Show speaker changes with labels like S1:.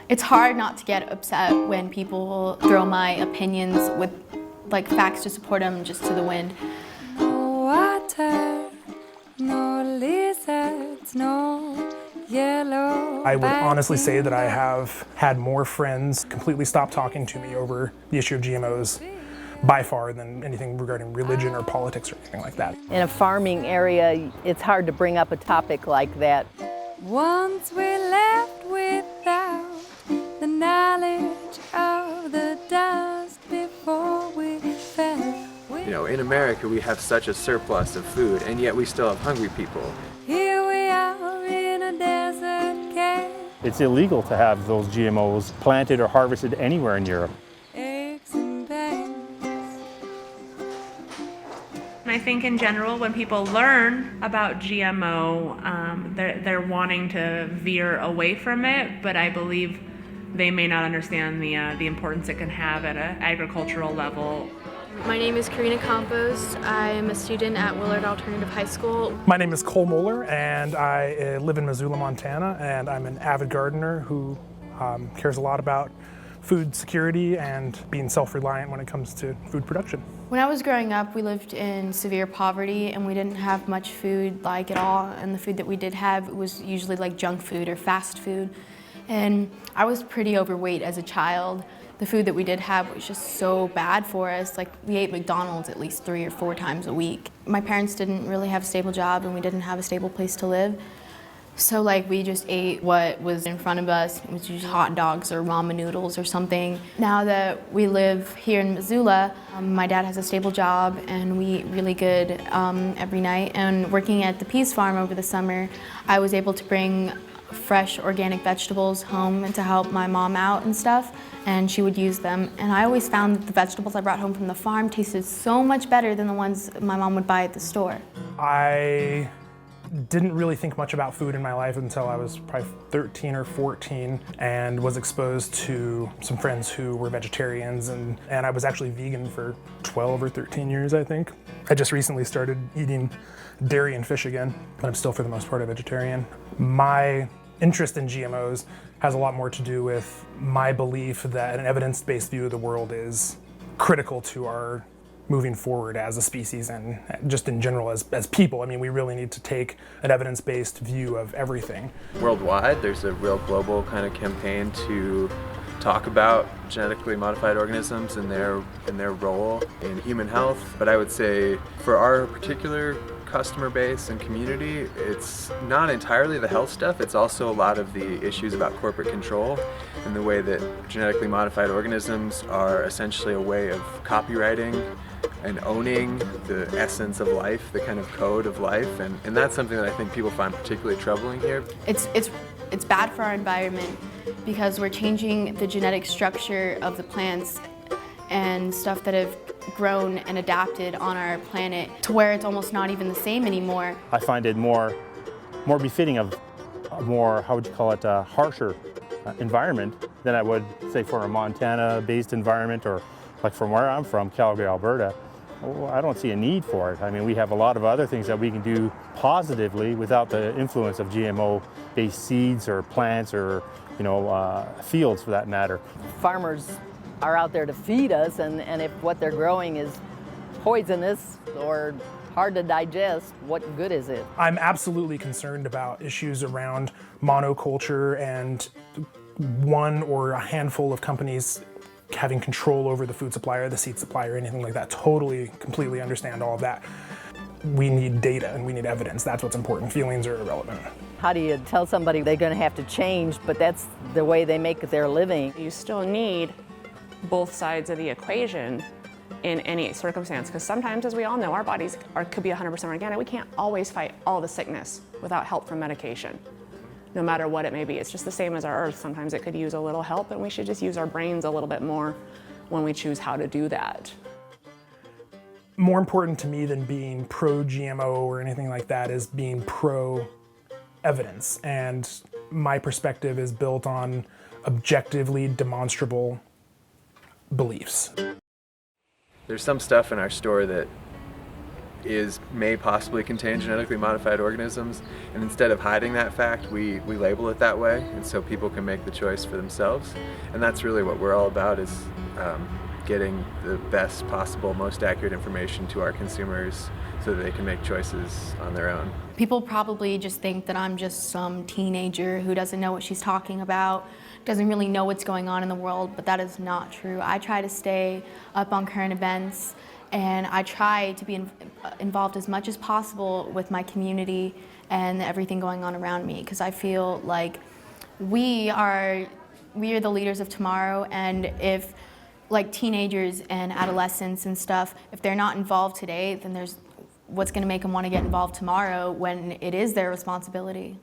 S1: It's hard not to get upset when people throw my opinions with like facts to support them just to the wind.
S2: No water, no lizards, no yellow.
S3: I would honestly say that I have had more friends completely stop talking to me over the issue of GMOs by far than anything regarding religion or politics or anything like that.
S4: In a farming area, it's hard to bring up a topic like that.
S2: Once we left without the knowledge of the dust before we fell.
S5: You know, in America we have such a surplus of food, and yet we still have hungry people.
S2: Here we are in a desert cave.
S6: It's illegal to have those GMOs planted or harvested anywhere in Europe.
S2: Aches and pains.
S7: And I think in general, when people learn about GMO, they're wanting to veer away from it, but I believe they may not understand the importance it can have at an agricultural level.
S8: My name is Karina Campos. I'm a student at Willard Alternative High School.
S3: My name is Cole Moeller, and I live in Missoula, Montana, and I'm an avid gardener who cares a lot about food security and being self-reliant when it comes to food production.
S1: When I was growing up, we lived in severe poverty and we didn't have much food like at all, and the food that we did have was usually like junk food or fast food. And I was pretty overweight as a child. The food that we did have was just so bad for us. Like, we ate McDonald's at least 3 or 4 times a week. My parents didn't really have a stable job and we didn't have a stable place to live. So like, we just ate what was in front of us, which was hot dogs or ramen noodles or something. Now that we live here in Missoula, my dad has a stable job and we eat really good every night. And working at the Peas Farm over the summer, I was able to bring fresh organic vegetables home and to help my mom out and stuff, and she would use them. And I always found that the vegetables I brought home from the farm tasted so much better than the ones my mom would buy at the store.
S3: I didn't really think much about food in my life until I was probably 13 or 14 and was exposed to some friends who were vegetarians, and I was actually vegan for 12 or 13 years, I think. I just recently started eating dairy and fish again, but I'm still for the most part a vegetarian. My interest in GMOs has a lot more to do with my belief that an evidence-based view of the world is critical to our moving forward as a species and just in general as people. I mean, we really need to take an evidence-based view of everything.
S5: Worldwide, there's a real global kind of campaign to talk about genetically modified organisms and their role in human health. But I would say for our particular customer base and community, it's not entirely the health stuff, it's also a lot of the issues about corporate control and the way that genetically modified organisms are essentially a way of copywriting and owning the essence of life, the kind of code of life, and that's something that I think people find particularly troubling here.
S1: It's bad for our environment because we're changing the genetic structure of the plants and stuff that have grown and adapted on our planet to where it's almost not even the same anymore.
S6: I find it more befitting of a more, how would you call it, a harsher environment than I would say for a Montana-based environment, or like from where I'm from, Calgary, Alberta. I don't see a need for it. I mean, we have a lot of other things that we can do positively without the influence of GMO-based seeds or plants or, fields for that matter.
S4: Farmers are out there to feed us, and if what they're growing is poisonous or hard to digest, what good is it?
S3: I'm absolutely concerned about issues around monoculture and one or a handful of companies having control over the food supply or the seed supply or anything like that. Totally, completely understand all of that. We need data and we need evidence. That's what's important. Feelings are irrelevant.
S4: How do you tell somebody they're going to have to change, but that's the way they make their living?
S7: You still need both sides of the equation in any circumstance, because sometimes, as we all know, our bodies could be 100% organic. We can't always fight all the sickness without help from medication, no matter what it may be. It's just the same as our earth. Sometimes it could use a little help, and we should just use our brains a little bit more when we choose how to do that.
S3: More important to me than being pro-GMO or anything like that is being pro-evidence. And my perspective is built on objectively demonstrable beliefs.
S5: There's some stuff in our store that may possibly contain genetically modified organisms, and instead of hiding that fact, we label it that way, and so people can make the choice for themselves. And that's really what we're all about, is getting the best possible, most accurate information to our consumers so that they can make choices on their own.
S1: People probably just think that I'm just some teenager who doesn't know what she's talking about, doesn't really know what's going on in the world, but that is not true. I try to stay up on current events, and I try to be involved as much as possible with my community and everything going on around me, because I feel like we are the leaders of tomorrow, and if like teenagers and adolescents and stuff, if they're not involved today, then what's going to make them want to get involved tomorrow when it is their responsibility.